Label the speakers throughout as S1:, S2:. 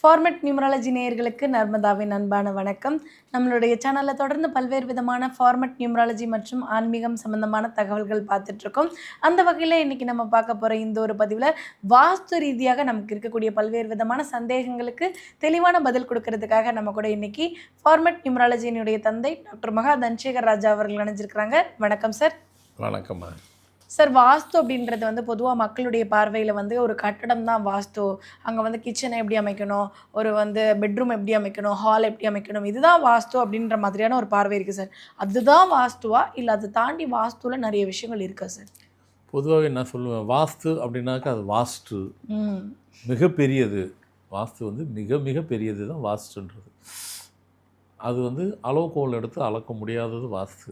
S1: Format numerology நேயர்களுக்கு நர்மதாவின் அன்பான வணக்கம். நம்மளுடைய சேனலில் தொடர்ந்து பல்வேறு விதமான ஃபார்மட் நியூமராலஜி மற்றும் ஆன்மீகம் சம்பந்தமான தகவல்கள் பார்த்துட்ருக்கோம். அந்த வகையில் இன்றைக்கி நம்ம பார்க்க போகிற இந்த ஒரு பதிவில் வாஸ்து ரீதியாக நமக்கு இருக்கக்கூடிய பல்வேறு விதமான சந்தேகங்களுக்கு தெளிவான பதில் கொடுக்கறதுக்காக நம்ம கூட இன்றைக்கி ஃபார்மட் நியூமராலஜியினுடைய தந்தை டாக்டர் மகா தனசேகர் ராஜா அவர்கள் நினைஞ்சிருக்கிறாங்க. வணக்கம் சார்.
S2: வணக்கம்மா.
S1: சார், வாஸ்து அப்படின்றது பொதுவாக மக்களுடைய பார்வையில் ஒரு கட்டடம் தான் வாஸ்து. அங்கே கிச்சனை எப்படி அமைக்கணும், ஒரு பெட்ரூம் எப்படி அமைக்கணும், ஹால் எப்படி அமைக்கணும், இதுதான் வாஸ்து அப்படின்ற மாதிரியான ஒரு பார்வை இருக்குது சார். அதுதான் வாஸ்துவா இல்லை அதை தாண்டி வாஸ்துவில் நிறைய விஷயங்கள் இருக்கா சார்?
S2: பொதுவாகவே நான் சொல்லுவேன், வாஸ்து அப்படின்னாக்கா அது வாஸ்து மிகப்பெரியது. வாஸ்து மிக மிக பெரியது தான் வாஸ்துன்றது. அது அளவுகோல் எடுத்து அளக்க முடியாதது வாஸ்து.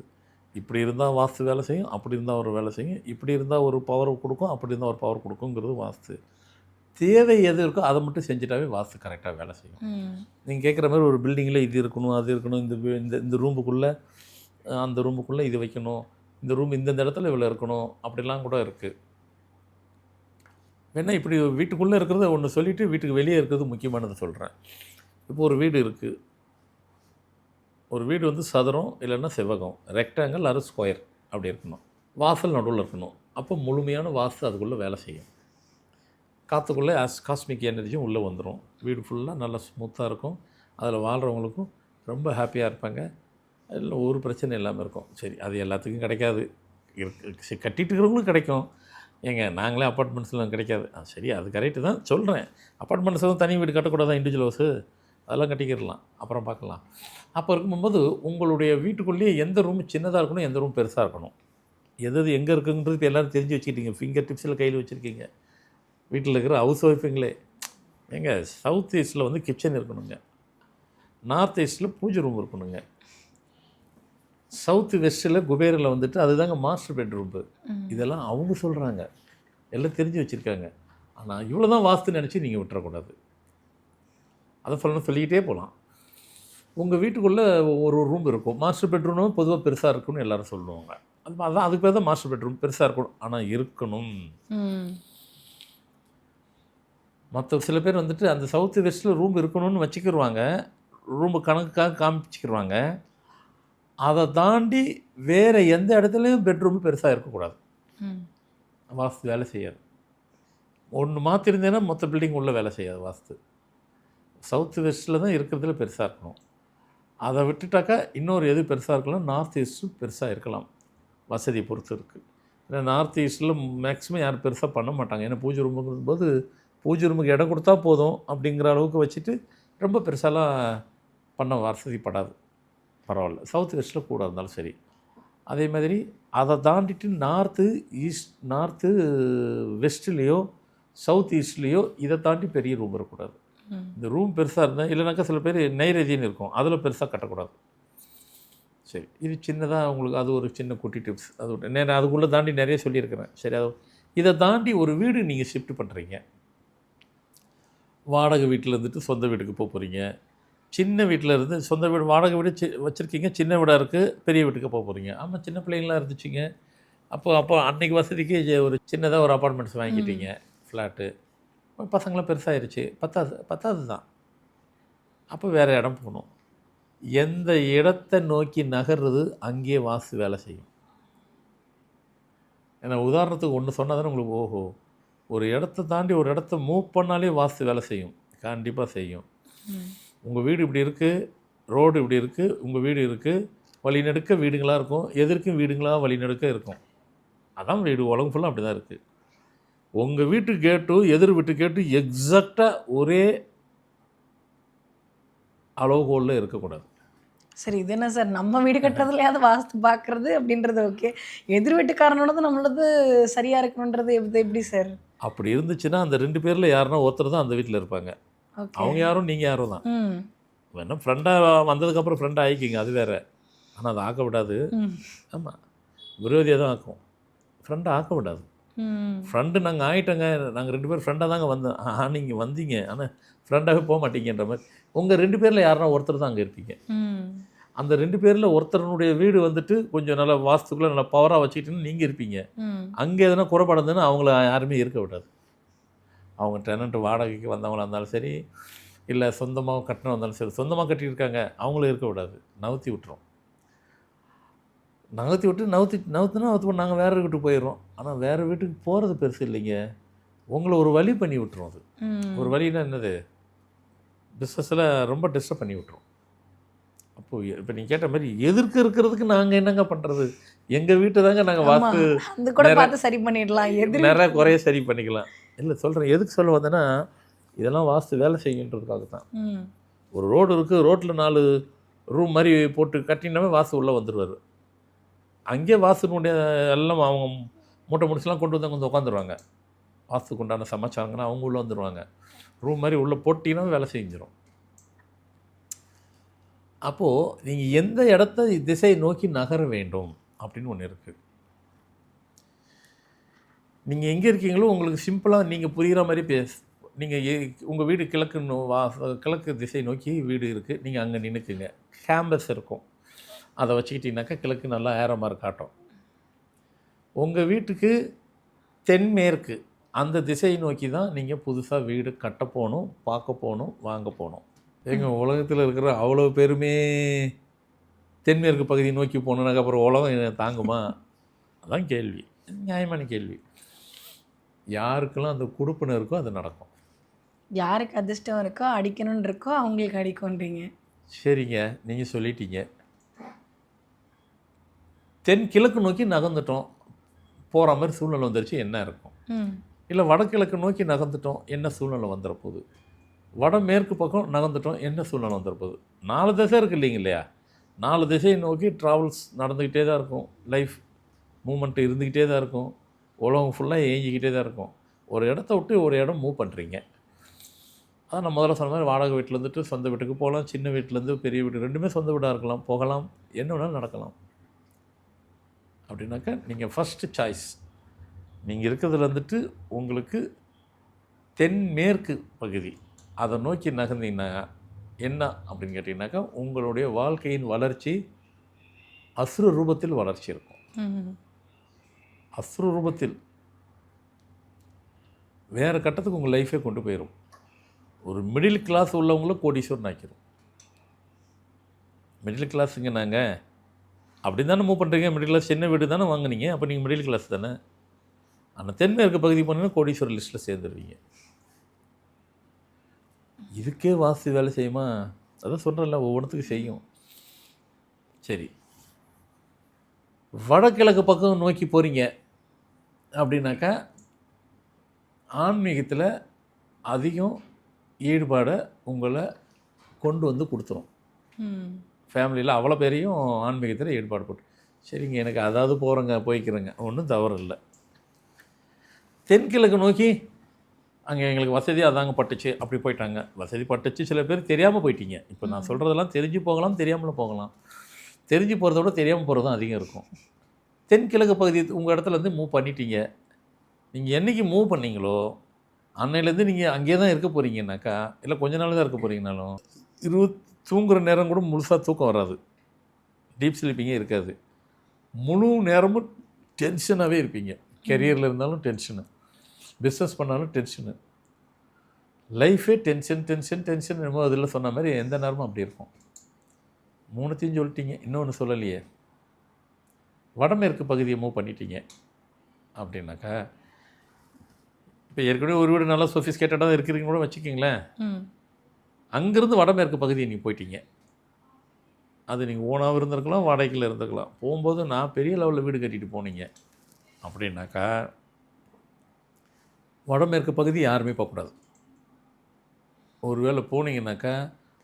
S2: இப்படி இருந்தால் வாஸ்து வேலை செய்யும், அப்படி இருந்தால் ஒரு வேலை செய்யும், இப்படி இருந்தால் ஒரு பவர் கொடுக்கும், அப்படி இருந்தால் ஒரு பவர் கொடுக்குங்கிறது வாஸ்து. தேவை எது இருக்கோ அதை மட்டும் செஞ்சுட்டாவே வாஸ்து கரெக்டாக வேலை செய்யும். நீங்கள் கேட்குற மாதிரி ஒரு பில்டிங்கில் இது இருக்கணும், அது இருக்கணும், இந்த ரூமுக்குள்ளே அந்த ரூமுக்குள்ளே இது வைக்கணும், இந்த ரூம் இந்தந்த இடத்துல இவ்வளோ இருக்கணும், அப்படிலாம் கூட இருக்குது. வேணா இப்படி வீட்டுக்குள்ளே இருக்கிறத ஒன்று சொல்லிவிட்டு வீட்டுக்கு வெளியே இருக்கிறது முக்கியமானது சொல்கிறேன். இப்போ ஒரு வீடு இருக்குது. ஒரு வீடு சதுரம் இல்லைன்னா செவ்வகம், ரெக்டாங்கிள் அல்லது ஸ்கொயர் அப்படி இருக்கணும். வாசல் நடுவில் இருக்கணும். அப்போ முழுமையான வாஸ்து அதுக்குள்ளே வேலை செய்யும். காற்றுக்குள்ளே காஸ்மிக் எனர்ஜியும் உள்ளே வந்துடும். வீடு ஃபுல்லாக நல்லா ஸ்மூத்தாக இருக்கும். அதில் வாழ்கிறவங்களுக்கும் ரொம்ப ஹாப்பியாக இருப்பாங்க. இல்லை ஒரு பிரச்சனை இல்லாமல் இருக்கும். சரி, அது எல்லாத்துக்கும் கிடைக்காது, கட்டிகிட்டு இருக்கிறவங்களும் கிடைக்கும். நாங்களே அப்பார்ட்மெண்ட்ஸ்லாம் கிடைக்காது. சரி, அது கரெக்டு தான் சொல்கிறேன். அப்பார்ட்மெண்ட்ஸ் தனி வீடு கட்டக்கூடாது, இண்டிவிஜுவல் ஹவுஸு அதெல்லாம் கட்டிக்கிடலாம், அப்புறம் பார்க்கலாம். அப்போ இருக்கும்போது உங்களுடைய வீட்டுக்குள்ளேயே எந்த ரூம் சின்னதாக இருக்கணும், எந்த ரூம் பெருசாக இருக்கணும், எது எங்கே இருக்குன்றது இப்போ எல்லோரும் தெரிஞ்சு வச்சுக்கிட்டீங்க. ஃபிங்கர் டிப்ஸில் கையில் வச்சுருக்கீங்க. வீட்டில் இருக்கிற ஹவுஸ் ஒய்ஃபுங்களே சவுத் ஈஸ்ட்டில் கிச்சன் இருக்கணுங்க, நார்த் ஈஸ்ட்டில் பூஜை ரூம் இருக்கணுங்க, சவுத் வெஸ்ட்டில் குபேரில் அதுதாங்க மாஸ்டர் பெட்ரூம்பு. இதெல்லாம் அவங்க சொல்கிறாங்க, எல்லாம் தெரிஞ்சு வச்சுருக்காங்க. ஆனால் இவ்வளோ தான் வாஸ்து நினச்சி நீங்கள் விட்டுறக்கூடாது. அதை சொல்லிக்கிட்டே போகலாம். உங்கள் வீட்டுக்குள்ளே ஒரு ரூம் இருக்கும். மாஸ்டர் பெட்ரூமும் பொதுவாக பெருசாக இருக்குன்னு எல்லோரும் சொல்லுவாங்க. அதுதான் அதுக்கு பேர் தான் மாஸ்டர் பெட்ரூம், பெருசாக இருக்கணும். ஆனால் இருக்கணும். மற்ற சில பேர் அந்த சவுத் வெஸ்ட்டில் ரூம் இருக்கணும்னு வச்சுக்கிடுவாங்க, ரூமு கணக்குக்காக காமிச்சிக்கிடுவாங்க. அதை தாண்டி வேறு எந்த இடத்துலையும் பெட்ரூமு பெருசாக இருக்கக்கூடாது. வாஸ்து வேலை செய்யாது. ஒன்று மாற்றிருந்தேன்னா மொத்த பில்டிங் உள்ளே வேலை செய்யாது. வாஸ்து சவுத் வெஸ்ட்டில் தான் இருக்கிறதுல பெருசாக இருக்கணும். அதை விட்டுட்டாக்கா இன்னொரு எது பெருசாக இருக்கலாம், நார்த் ஈஸ்ட்டும் பெருசாக இருக்கலாம், வசதியை பொறுத்து இருக்குது. ஏன்னா நார்த் ஈஸ்ட்டில் மேக்ஸிமம் யாரும் பெருசாக பண்ண மாட்டாங்க. ஏன்னா பூஜை ரூமுங்கும் போது பூஜை ரூமுக்கு இடம் கொடுத்தா போதும் அப்படிங்கிற அளவுக்கு வச்சுட்டு ரொம்ப பெருசாலாம் பண்ண வசதிப்படாது. பரவாயில்ல, சவுத் வெஸ்ட்டில் கூட இருந்தாலும் சரி. அதே மாதிரி அதை தாண்டிட்டு நார்த்து வெஸ்ட்லேயோ சவுத் ஈஸ்ட்லேயோ இதை தாண்டி பெரிய ரூம் இருக்கக்கூடாது. இந்த ரூம் பெருசாக இருந்தால் இல்லைனாக்கா சில பேர் நைரேஜின்னு இருக்கும், அதில் பெருசாக கட்டக்கூடாது. சரி, இது சின்னதாக உங்களுக்கு அது ஒரு சின்ன குட்டி டிப்ஸ். அது நேரம் அதுக்குள்ளே தாண்டி நிறைய சொல்லியிருக்கிறேன். சரி, அது இதை தாண்டி ஒரு வீடு நீங்கள் ஷிஃப்ட் பண்ணுறீங்க, வாடகை வீட்டில் சொந்த வீட்டுக்கு போக போகிறீங்க. சின்ன வீட்டில் இருந்து சொந்த வீடு வாடகை வீடு வச்சுருக்கீங்க, சின்ன வீடாக இருக்குது, பெரிய வீட்டுக்கு போக போகிறீங்க. ஆமாம், சின்ன பிள்ளைங்களாம் இருந்துச்சுங்க. அப்போ அன்றைக்கி வசதிக்கு ஒரு சின்னதாக ஒரு அப்பார்ட்மெண்ட்ஸ் வாங்கிட்டீங்க, ஃப்ளாட்டு. பசங்களாம் பெருசாகிருச்சு, பத்தாது தான். அப்போ வேறு இடம் போகணும். எந்த இடத்தை நோக்கி நகர்றது அங்கேயே வாஸ்து வேலை செய்யும். ஏன்னா உதாரணத்துக்கு ஒன்று சொன்னால் தானே உங்களுக்கு ஓஹோ, ஒரு இடத்த தாண்டி ஒரு இடத்த மூவ் பண்ணாலே வாஸ்து வேலை செய்யும், கண்டிப்பாக செய்யும். உங்கள் வீடு இப்படி இருக்குது, ரோடு இப்படி இருக்குது, உங்கள் வீடு இருக்குது, வழிநடுக்க வீடுங்களாக இருக்கும், எதிர்க்கும் வீடுங்களாக வழிநடுக்க இருக்கும். அதான் வீடு, உலகம் ஃபுல்லாக அப்படி தான் இருக்குது. உங்கள் வீட்டு கேட்டும் எதிர் வீட்டு கேட்டும் எக்ஸாக்டாக ஒரே அளவுகோலில் இருக்கக்கூடாது.
S1: சரி, இது என்ன சார், நம்ம வீடு கட்டுறதுலையாவது வாஸ்து பார்க்குறது அப்படின்றது ஓகே, எதிர் வீட்டுக்காரனோடது நம்மளது சரியாக இருக்கணுன்றது எப்படி சார்?
S2: அப்படி இருந்துச்சுன்னா அந்த 2 பேரில் யாருன்னா ஒருத்தர் தான் அந்த வீட்டில் இருப்பாங்க. அவங்க யாரும் நீங்கள் யாரும் தான். வேணா ஃப்ரெண்டாக வந்ததுக்கப்புறம் ஃப்ரெண்டாக ஆகிக்கிங்க, அது வேறு. ஆனால் அதை ஆக்க விடாது. ஆமாம், விரோதியாக தான் ஆக்கும், ஃப்ரெண்டாக ஆக்க விடாது. ஃப்ரெண்டு நாங்கள் ஆகிட்டோங்க, நாங்கள் 2 பேரும் ஃப்ரெண்டாக தாங்க வந்தோம். நீங்கள் வந்தீங்க, ஆனால் ஃப்ரெண்டாகவே போக மாட்டீங்கன்ற மாதிரி. உங்கள் 2 பேரில் யாருன்னா ஒருத்தர் தான் அங்கே இருப்பீங்க. அந்த 2 பேரில் ஒருத்தருடைய வீடு கொஞ்சம் நல்லா வாஸ்துக்குள்ளே நல்லா பவராக வச்சுக்கிட்டுன்னு நீங்கள் இருப்பீங்க. அங்கே எதனா குறைபாடுதுன்னு அவங்கள யாருமே இருக்க விடாது. அவங்க டெனண்ட்டு வாடகைக்கு வந்தவங்களாக இருந்தாலும் சரி, இல்லை சொந்தமாக கட்டின வந்தாலும் சரி, சொந்தமாக கட்டியிருக்காங்க அவங்களும் இருக்க விடாது, நவுத்தி விட்டுரும். நகர்த்தி விட்டு நவுத்துனா நாங்கள் வேறு வீட்டுக்கு போயிடுறோம். ஆனால் வேறு வீட்டுக்கு போகிறது பெருசு இல்லைங்க, உங்களை ஒரு வழி பண்ணி விட்டுரும். அது ஒரு வழின்னா என்னது, பிஸ்னஸில் ரொம்ப டிஸ்டர்ப் பண்ணி விட்டுரும். அப்போது இப்போ நீங்கள் கேட்ட மாதிரி எதிர்க்க இருக்கிறதுக்கு நாங்கள் என்னங்க பண்ணுறது, எங்கள் வீட்டை தாங்க நாங்கள் வாஸ்து
S1: அது கூட பார்த்து சரி பண்ணிடலாம்,
S2: நிறைய குறைய சரி பண்ணிக்கலாம். இல்லை சொல்கிறேன், எதுக்கு சொல்ல வந்தேன்னா இதெல்லாம் வாஸ்து வேலை செய்யுன்றதுக்காக தான். ஒரு ரோடு இருக்குது, ரோட்டில் 4 ரூம் மாதிரி போட்டு கட்டினாவே வாஸ்து உள்ளே வந்துடுவார். அங்கேயே வாஸ்துனுடைய எல்லாம் அவங்க மூட்டை முடிச்சுலாம் கொண்டு வந்து வந்து உட்காந்துருவாங்க. வாஸ்துக்கு உண்டான சமாச்சாரங்கன்னா அவங்க உள்ளே வந்துடுவாங்க. ரூம் மாதிரி உள்ளே போட்டிங்கன்னா வேலை செஞ்சிடும். அப்போது நீங்கள் எந்த இடத்த திசை நோக்கி நகர வேண்டும் அப்படின்னு ஒன்று இருக்குது. நீங்கள் எங்கே இருக்கீங்களோ உங்களுக்கு சிம்பிளாக நீங்கள் புரிகிற மாதிரி நீங்கள் உங்கள் வீடு கிழக்கு திசை நோக்கி வீடு இருக்குது, நீங்கள் அங்கே நின்றுக்குங்க. கேம்பஸ் இருக்கும், அதை வச்சுக்கிட்டிங்கனாக்கா கிழக்கு நல்லா ஏறமாறு காட்டும். உங்கள் வீட்டுக்கு தென்மேற்கு அந்த திசையை நோக்கி தான் நீங்கள் புதுசாக வீடு கட்ட போகணும், பார்க்க போகணும், வாங்க போகணும். எங்கள் உலகத்தில் இருக்கிற அவ்வளோ பேருமே தென்மேற்கு பகுதியை நோக்கி போகணுன்னாக்க அப்புறம் உலகம் தாங்குமா? அதான் கேள்வி, நியாயமான கேள்வி. யாருக்கெல்லாம் அந்த குடுப்பினை இருக்கோ அது நடக்கும்.
S1: யாருக்கு அதிர்ஷ்டம் இருக்கோ அடிக்கணும்னு இருக்கோ அவங்களுக்கு அடிக்கணுன்றீங்க.
S2: சரிங்க, நீங்கள் சொல்லிட்டீங்க. தென்கிழக்கு நோக்கி நகர்ந்துட்டோம், போகிற மாதிரி சூழ்நிலை வந்துருச்சு, என்ன இருக்கும்? இல்லை வடகிழக்கு நோக்கி நகர்ந்துட்டோம், என்ன சூழ்நிலை வந்துடப்போகுது? வடமேற்கு பக்கம் நகர்ந்துட்டோம், என்ன சூழ்நிலை வந்துடப்போகுது? 4 திசை இருக்குது இல்லைங்க இல்லையா? 4 திசையை நோக்கி ட்ராவல்ஸ் நடந்துக்கிட்டே தான் இருக்கும், லைஃப் மூமெண்ட் இருந்துக்கிட்டே தான் இருக்கும், உலகம் ஃபுல்லாக ஏஞ்சிக்கிட்டே தான் இருக்கும். ஒரு இடத்த விட்டு ஒரு இடம் மூவ் பண்ணுறீங்க. அதான் நான் முதல்ல சொன்ன மாதிரி வாடகை வீட்டில் இருந்துட்டு சொந்த வீட்டுக்கு போகலாம், சின்ன வீட்டிலேருந்து பெரிய வீடு, ரெண்டுமே சொந்த வீடாக இருக்கலாம், போகலாம், என்ன வேணாலும் நடக்கலாம். அப்படின்னாக்கா நீங்கள் ஃபஸ்ட்டு சாய்ஸ் நீங்கள் இருக்கிறதுல வந்துட்டு உங்களுக்கு தென்மேற்கு பகுதி அதை நோக்கி நகர்ந்தீங்கன்னா என்ன அப்படின்னு கேட்டிங்கனாக்கா உங்களுடைய வாழ்க்கையின் வளர்ச்சி அசுர ரூபத்தில் வளர்ச்சி இருக்கும். அசுர ரூபத்தில் வேறு கட்டத்துக்கு உங்கள் லைஃபே கொண்டு போயிடும். ஒரு மிடில் கிளாஸ் உள்ளவங்கள கோடீஸ்வரன் ஆக்கிடும். மிடில் கிளாஸுங்க நாங்கள் அப்படி தானே மூவ் பண்ணுறீங்க, மிடில் கிளாஸ் சின்ன வீடு தானே வாங்குனீங்க, அப்போ நீங்கள் மிடில் கிளாஸ் தானே. ஆனால் தென்மேற்கு பகுதி போனீங்கன்னா கோடீஸ்வரர் லிஸ்ட்டில் சேர்ந்துருவீங்க. இதுக்கே வாஸ்து வேலை செய்யுமா? அதான் சொல்கிறேன்ல, ஒவ்வொன்றுத்துக்கும் செய்யும். சரி, வடகிழக்கு பக்கம் நோக்கி போகிறீங்க அப்படின்னாக்கா ஆன்மீகத்தில் அதிகம் ஈடுபாடை உங்களை கொண்டு வந்து கொடுத்துரும். ஃபேமிலியில் அவ்வளோ பேரையும் ஆன்மீகத்தில் ஈடுபாடு போட்டு, சரிங்க எனக்கு அதாவது போகிறேங்க போய்க்கிறேங்க, ஒன்றும் தவறு இல்லை. தென்கிழக்கு நோக்கி அங்கே எங்களுக்கு வசதி அதாங்க பட்டுச்சு, அப்படி போயிட்டாங்க. வசதி பட்டுச்சு, சில பேர் தெரியாமல் போயிட்டீங்க. இப்போ நான் சொல்கிறதெல்லாம் தெரிஞ்சு போகலாம், தெரியாமலும் போகலாம். தெரிஞ்சு போகிறத விட தெரியாமல் போகிறது தான் அதிகம் இருக்கும். தென்கிழக்கு பகுதி உங்கள் இடத்துலேருந்து மூவ் பண்ணிட்டீங்க. நீங்கள் என்றைக்கு மூவ் பண்ணீங்களோ அன்னையிலேருந்து நீங்கள் அங்கேயே தான் இருக்க போகிறீங்கன்னாக்கா, இல்லை கொஞ்ச நாள் தான் இருக்க போகிறீங்கனாலும் தூங்குகிற நேரம் கூட முழுசாக தூக்கம் வராது, டீப் ஸ்லீப்பிங்கே இருக்காது. முழு நேரமும் டென்ஷனாகவே இருப்பீங்க. கெரியரில் இருந்தாலும் டென்ஷனு, பிஸ்னஸ் பண்ணாலும் டென்ஷனு, லைஃபே டென்ஷன் டென்ஷன் டென்ஷன். என்னமோ அதில் சொன்ன மாதிரி எந்த நேரமும் அப்படி இருக்கும். 3த்தையும் சொல்லிட்டீங்க, இன்னொன்று சொல்லலையே. வடமேற்கு பகுதியை மூவ் பண்ணிட்டீங்க அப்படின்னாக்கா, இப்போ ஏற்கனவே ஒரு வீடு நல்லா சொஃபிஸ்கேட்டடாக தான் இருக்கிறீங்க கூட வச்சுக்கிங்களேன். அங்கேருந்து வடமேற்கு பகுதியை நீங்கள் போயிட்டீங்க. அது நீங்கள் ஓனாகவும் இருந்திருக்கலாம், வாடகையில் இருந்திருக்கலாம். போகும்போது நான் பெரிய லெவலில் வீடு கட்டிட்டு போனீங்க அப்படின்னாக்கா வடமேற்கு பகுதி யாருமே போகக்கூடாது. ஒரு வேளை போனீங்கன்னாக்கா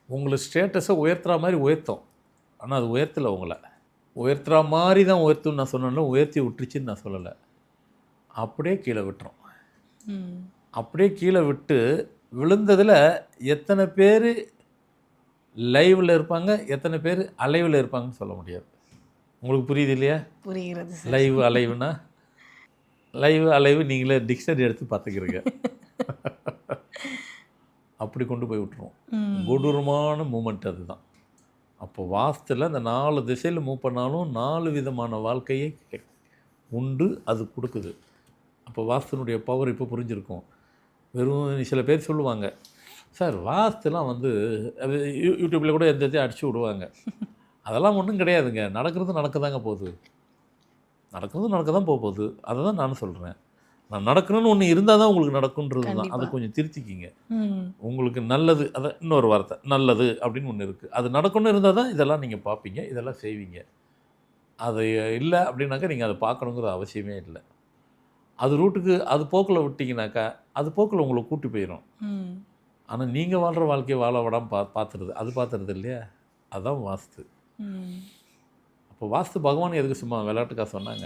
S2: உங்களை ஸ்டேட்டஸை உயர்த்துற மாதிரி உயர்த்தும். ஆனால் அது உயர்த்தலை, உங்களை உயர்த்துற மாதிரி தான் உயர்த்துன்னு நான் சொன்னேன்ல, உயர்த்தி விட்டுருச்சுன்னு நான் சொல்லலை. அப்படியே கீழே விட்டுரும். அப்படியே கீழே விட்டு விழுந்ததில் எத்தனை பேர் லைவில் இருப்பாங்க, எத்தனை பேர் அலைவில் இருப்பாங்கன்னு சொல்ல முடியாது. உங்களுக்கு புரியுது இல்லையா?
S1: புரிகிறது.
S2: லைவ் அலைவுனா லைவ் அலைவு நீங்களே டிக்ஷனரி எடுத்து பார்த்துக்கிறீங்க. அப்படி கொண்டு போய் விட்டுருவோம். கொடூரமான மூமெண்ட் அதுதான். அப்போ வாஸ்துல அந்த 4 திசையில் மூவ் பண்ணாலும் 4 விதமான வாழ்க்கையை உண்டு அது கொடுக்குது. அப்போ வாஸ்துனுடைய பவர் இப்போ புரிஞ்சிருக்கும். வெறும் சில பேர் சொல்லுவாங்க சார் வாஸ்துலாம் வந்து அது யூடியூப்பில் கூட எந்த இதையும் அடிச்சு விடுவாங்க. அதெல்லாம் ஒன்றும் கிடையாதுங்க. நடக்கிறது நடக்க தாங்க போகுது. நடக்கிறது நடக்க தான் போகுது. அதை தான் நானும் சொல்கிறேன். நான் நடக்கணும்னு ஒன்று இருந்தால் தான் உங்களுக்கு நடக்குன்றது தான். அதை
S1: கண்டிப்பா.
S2: கொஞ்சம் திருத்திக்கிங்க.
S1: ம்.
S2: உங்களுக்கு நல்லது அதான் இன்னொரு வார்த்தை நல்லது அப்படின்னு ஒன்று இருக்குது. அது நடக்கணும்னு இருந்தால் தான் இதெல்லாம் நீங்கள் பார்ப்பீங்க, இதெல்லாம் செய்வீங்க. அது இல்லை அப்படின்னாக்கா நீங்கள் அதை பார்க்கணுங்கிற அவசியமே இல்லை. அது ரூட்டுக்கு அது போக்கில் விட்டிங்கனாக்கா அது போக்கில் உங்களை கூட்டி போயிடும்.
S1: ம்.
S2: ஆனால் நீங்கள் வாழ்கிற வாழ்க்கையை வாழ விடாமல் பார்த்துருது அது பார்த்துறது இல்லையா? அதுதான் வாஸ்து.
S1: ம்.
S2: அப்போ வாஸ்து பகவான் எதுக்கு சும்மா விளையாட்டுக்காக சொன்னாங்க?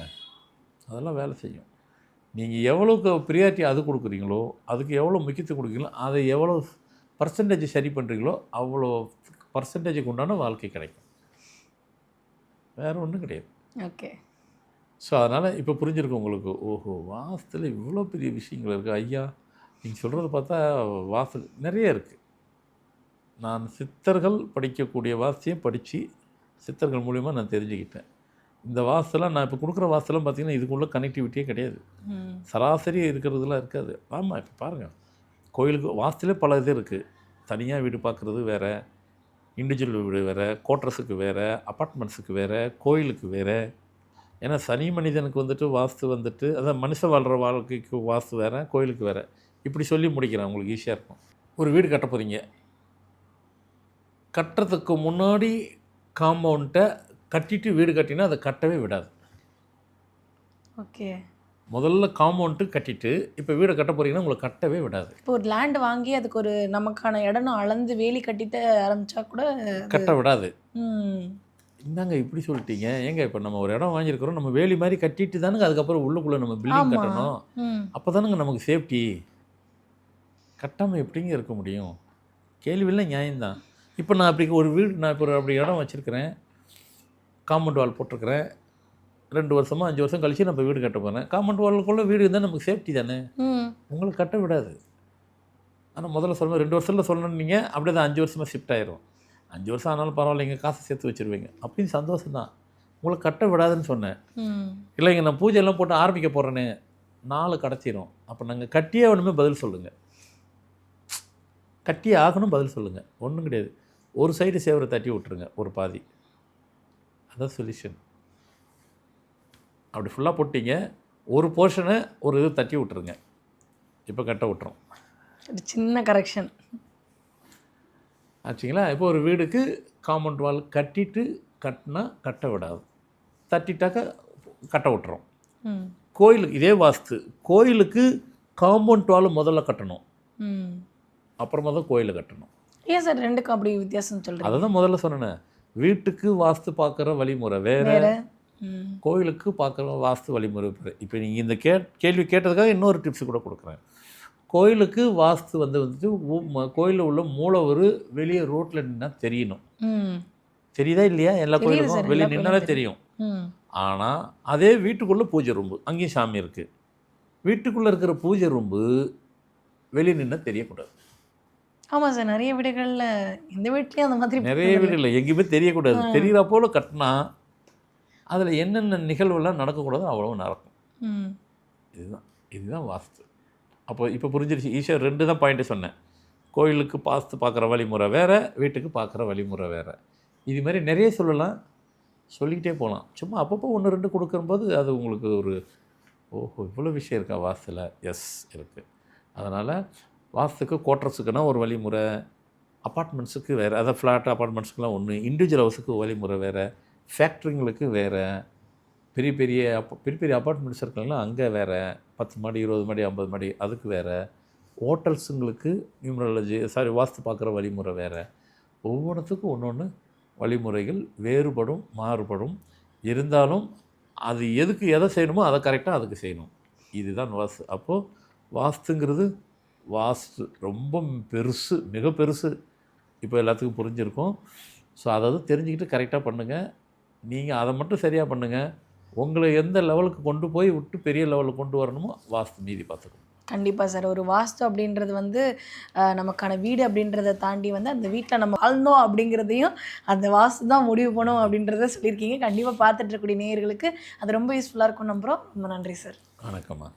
S2: அதெல்லாம் வேலை செய்யும். நீங்கள் எவ்வளோக்கு ப்ரியாரிட்டி அது கொடுக்குறீங்களோ, அதுக்கு எவ்வளோ முக்கியத்துவம் கொடுக்குறீங்களோ, அதை எவ்வளோ பர்சன்டேஜ் சரி பண்ணுறீங்களோ, அவ்வளோ பர்சன்டேஜுக்கு உண்டான வாழ்க்கை கிடைக்கும். வேறு ஒன்றும் கிடையாது.
S1: ஓகே.
S2: ஸோ அதனால் இப்போ புரிஞ்சிருக்கும் உங்களுக்கு. ஓஹோ! வாஸ்துல இவ்வளோ பெரிய விஷயங்கள் இருக்குது. ஐயா நீங்கள் சொல்கிறத பார்த்தா வாஸ்து நிறைய இருக்குது. நான் சித்தர்கள் படிக்கக்கூடிய வாஸ்தையும் படித்து சித்தர்கள் மூலிமா நான் தெரிஞ்சுக்கிட்டேன். இந்த வாஸ்துலாம் நான் இப்போ கொடுக்குற வாஸ்துலாம் பார்த்திங்கன்னா இதுக்குள்ளே கனெக்டிவிட்டியே கிடையாது.
S1: ம்.
S2: சராசரி இருக்கிறதுலாம் இருக்காது. ஆமாம் இப்போ பாருங்கள், கோயிலுக்கு வாஸ்துலே பல இது இருக்குது. தனியாக வீடு பார்க்குறது வேறு, இண்டிவிஜுவல் வீடு வேறு, குவார்ட்டர்ஸுக்கு வேறு, அப்பார்ட்மெண்ட்ஸுக்கு வேறு, கோயிலுக்கு வேறு. ஏன்னா சனி மனிதனுக்கு வந்துட்டு வாஸ்து வந்துட்டு அதான் மனுஷன் வாழ்கிற வாழ்க்கைக்கு வாஸ்து வேறு, கோயிலுக்கு வேறு. இப்படி சொல்லி முடிக்கிறேன், உங்களுக்கு ஈஸியாக இருக்கும். ஒரு வீடு கட்ட போகிறீங்க. கட்டுறதுக்கு முன்னாடி காம்பவுண்ட்டை கட்டிட்டு வீடு கட்டினா அதை கட்டவே விடாது.
S1: ஓகே.
S2: முதல்ல காம்பவுண்ட்டு கட்டிட்டு இப்போ வீடை கட்ட போகிறீங்கன்னா உங்களை கட்டவே விடாது.
S1: இப்போ ஒரு லேண்ட் வாங்கி அதுக்கு ஒரு நமக்கான இடம் அளந்து வேலி கட்டிட்டு ஆரம்பிச்சா கூட
S2: கட்ட விடாது.
S1: ம்.
S2: என்னங்க இப்படி சொல்லிட்டீங்க? ஏங்க இப்போ நம்ம ஒரு இடம் வாங்கியிருக்கிறோம், நம்ம வேலி மாதிரி கட்டிட்டு தானுங்க அதுக்கப்புறம் உள்ளுக்குள்ளே நம்ம பில்டிங்
S1: ஆமா.
S2: கட்டணும்.
S1: ம்.
S2: அப்போ தானுங்க நமக்கு சேஃப்டி. கட்டாமல் எப்படிங்க இருக்க முடியும்? கேள்வியெல்லாம் நியாயம்தான். இப்போ நான் அப்படி இடம் வச்சுருக்கிறேன், காம்பவுண்ட் வால் போட்டிருக்கிறேன். 2 வருஷமா 5 வருஷம் கழிச்சு நம்ம வீடு கட்ட போகிறேன். காம்பவுண்ட் வாலுக்குள்ளே வீடு இருந்தால் நமக்கு சேஃப்டி தானே.
S1: ம்.
S2: உங்களை கட்ட விடாது. ஆனால் முதல்ல சொல்லுங்கள் 2 வருஷத்தில் சொல்லணுன்னீங்க, அப்படியே தான் 5 வருஷமாக ஷிஃப்ட் ஆயிரும். 5 வருஷம் ஆனாலும் பரவாயில்லைங்க, காசை சேர்த்து வச்சுருவீங்க அப்படின்னு சந்தோஷம் தான். உங்களை கட்ட விடாதுன்னு சொன்னேன்.
S1: ம்.
S2: இல்லைங்க நான் பூஜையெல்லாம் போட்டு ஆரம்பிக்க போகிறேன்னு 4 கடத்திடும். அப்போ நாங்கள் கட்டியே வேணுமே பதில் சொல்லுங்கள். கட்டியே ஆகணும் பதில் சொல்லுங்கள். ஒன்றும் கிடையாது. ஒரு சைடு சேவரை தட்டி விட்டுருங்க, ஒரு பாதி. அதான் சொல்யூஷன். அப்படி ஃபுல்லாக போட்டிங்க, ஒரு போர்ஷனை ஒரு இது தட்டி விட்டுருங்க. இப்போ கட்ட விட்டுரும்.
S1: ஒரு சின்ன கரெக்ஷன்
S2: ஆச்சுங்களா? இப்போ ஒரு வீடுக்கு காம்பவுண்ட் வால் கட்டிட்டு கட்டினா கட்ட விடாது, தட்டிட்டாக்க கட்ட விட்டுரும்.
S1: ம்.
S2: கோயிலுக்கு இதே வாஸ்து. கோயிலுக்கு காம்பவுண்ட் வால் முதல்ல கட்டணும்,
S1: ம்.
S2: அப்புறமா தான் கோயிலை கட்டணும்.
S1: ஏன் சார் ரெண்டுக்கும் அப்படி வித்தியாசம் சொல்கிறீங்க?
S2: அதை தான் முதல்ல சொன்னேன். வீட்டுக்கு வாஸ்து பார்க்குற வழிமுறை வேறு,
S1: வேற. ம்.
S2: கோயிலுக்கு பார்க்குற வாஸ்து வழிமுறை வேறு. இப்போ நீங்கள் இந்த கேள்வி கேட்டதுக்காக இன்னொரு டிப்ஸ் கூட கொடுக்குறேன். கோயிலுக்கு வாஸ்து வந்துட்டு கோயிலில் உள்ள மூலவர் வெளியே ரோட்டில் நின்னா தெரியணும்.
S1: ம்.
S2: தெரியுதா இல்லையா? எல்லா
S1: தெரியுது
S2: கோயிலுக்கும்
S1: சார்,
S2: வெளியே
S1: எல்லா
S2: நின்னாலே
S1: கோயிலும்
S2: தெரியும்.
S1: ம்.
S2: ஆனால் அதே வீட்டுக்குள்ளே பூஜை ரூம்பு, அங்கேயும் சாமி இருக்குது. வீட்டுக்குள்ளே இருக்கிற பூஜை ரூம்பு வெளியே நின்னா தெரியக்கூடாது.
S1: ஆமாம் சார், நிறைய வீடுகளில் இந்த வீட்லேயும் அந்த மாதிரி
S2: நிறைய வீடு இல்லை, எங்கேயுமே தெரியக்கூடாது. தெரிகிற போல கட்டினா அதில் என்னென்ன நிகழ்வுலாம் நடக்கக்கூடாதோ அவ்வளோ நடக்கும்.
S1: ம்.
S2: இதுதான் வாஸ்து. அப்போ இப்போ புரிஞ்சிருச்சு. ஈஸியாக 2 தான் பாயிண்ட்டு சொன்னேன். கோயிலுக்கு வாஸ்து பார்க்குற வழிமுறை வேறு, வீட்டுக்கு பார்க்குற வழிமுறை வேறு. இது மாதிரி நிறைய சொல்லலாம், சொல்லிக்கிட்டே போகலாம். சும்மா அப்பப்போ 1 2 கொடுக்கும்போது அது உங்களுக்கு ஒரு ஓஹோ இவ்வளோ விஷயம் இருக்கா வாஸ்துல. எஸ் இருக்குது. அதனால் வாஸ்துக்கு குவார்ட்டர்ஸுக்குன்னா ஒரு வழிமுறை, அப்பார்ட்மெண்ட்ஸுக்கு வேறு, அதாவது ஃப்ளாட் அப்பார்ட்மெண்ட்ஸுக்குலாம் ஒன்று, இண்டிவிஜுவல் ஹவுஸுக்கு வழிமுறை வேறு, ஃபேக்ட்ரிங்களுக்கு வேறு, பெரிய பெரிய அப்பார்ட்மெண்ட்ஸ் இருக்கலாம் அங்கே வேறு, 10 மாடி 20 மாடி 50 மாடி அதுக்கு வேறு, ஹோட்டல்ஸுங்களுக்கு வாஸ்து பார்க்குற வழிமுறை வேறு. ஒவ்வொன்றுத்துக்கும் ஒன்று வழிமுறைகள் வேறுபடும், மாறுபடும். இருந்தாலும் அது எதுக்கு எதை செய்யணுமோ அதை கரெக்டாக அதுக்கு செய்யணும். இதுதான் வாஸ்து. அப்போது வாஸ்துங்கிறது வாஸ்து ரொம்ப பெருசு, மிக பெருசு. இப்போ எல்லாத்துக்கும் புரிஞ்சிருக்கும். ஸோ அதாவது தெரிஞ்சுக்கிட்டு கரெக்டாக பண்ணுங்கள். நீங்கள் அதை மட்டும் சரியாக பண்ணுங்கள். உங்களை எந்த லெவலுக்கு கொண்டு போய் விட்டு பெரிய லெவலுக்கு கொண்டு வரணுமோ வாஸ்து மீதி பார்த்துக்கணும்.
S1: கண்டிப்பாக சார். ஒரு வாஸ்து அப்படின்றது வந்து நமக்கான வீடு அப்படின்றத தாண்டி வந்து அந்த வீட்டில் நம்ம வாழ்ந்தோம் அப்படிங்கிறதையும் அந்த வாஸ்து தான் முடிவு பண்ணும் அப்படின்றத சொல்லியிருக்கீங்க. கண்டிப்பாக பார்த்துட்டு இருக்கக்கூடிய நேயர்களுக்கு அது ரொம்ப யூஸ்ஃபுல்லாக இருக்கும் நம்புகிறோம். ரொம்ப நன்றி சார்.
S2: வணக்கம்மா.